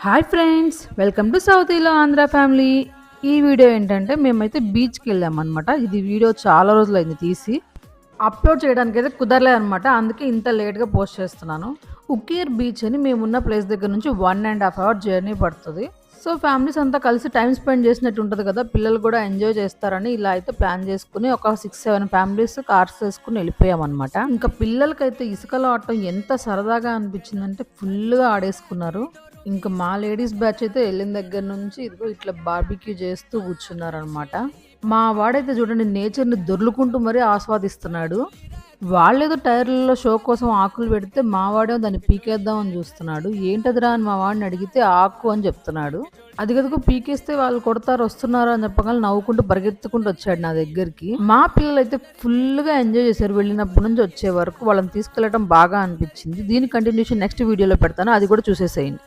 Hi friends, welcome to south ఈలో Andhra family. ఈ video ఏంటంటే మేమైతే బీచ్కి వెళ్ళామన్నమాట. ఇది వీడియో చాలా రోజులైంది తీసి అప్లోడ్ చేయడానికి అయితే కుదరలేదన్నమాట. అందుకే ఇంత లేట్గా పోస్ట్ చేస్తున్నాను. ఉకీర్ బీచ్ అని మేమున్న ప్లేస్ దగ్గర నుంచి 1.5 అవర్ జర్నీ పడుతుంది. సో ఫ్యామిలీస్ అంతా కలిసి టైం స్పెండ్ చేసినట్టు ఉంటుంది కదా, పిల్లలు కూడా ఎంజాయ్ చేస్తారని ఇలా అయితే ప్లాన్ చేసుకుని ఒక 6-7 ఫ్యామిలీస్ కార్స్ వేసుకుని వెళ్ళిపోయామన్నమాట. ఇంకా పిల్లలకైతే ఇసుకలో ఆడటం ఎంత సరదాగా అనిపించిందంటే ఫుల్గా ఆడేసుకున్నారు. ఇంకా మా లేడీస్ బ్యాచ్ అయితే వెళ్ళిన దగ్గర నుంచి ఇదిగో ఇట్లా బార్బిక్యూ చేస్తూ కూర్చున్నారనమాట. మా వాడైతే చూడండి నేచర్ని దొర్లుకుంటూ మరీ ఆస్వాదిస్తున్నాడు. వాళ్ళేదో టైర్లలో షో కోసం ఆకులు పెడితే మా వాడేమో దాన్ని పీకేద్దామని చూస్తున్నాడు. ఏంటదిరా అని మా వాడిని అడిగితే ఆకు అని చెప్తున్నాడు. అది కదుకు పీకేస్తే వాళ్ళు కొడతారు వస్తున్నారు అని చెప్పగలను నవ్వుకుంటూ పరిగెత్తుకుంటూ వచ్చాడు నా దగ్గరికి. మా పిల్లలు అయితే ఫుల్గా ఎంజాయ్ చేశారు. వెళ్ళినప్పటి నుంచి వచ్చే వరకు వాళ్ళని తీసుకెళ్ళడం బాగా అనిపించింది. దీని కంటిన్యూషన్ నెక్స్ట్ వీడియోలో పెడతాను, అది కూడా చూసేసేయండి.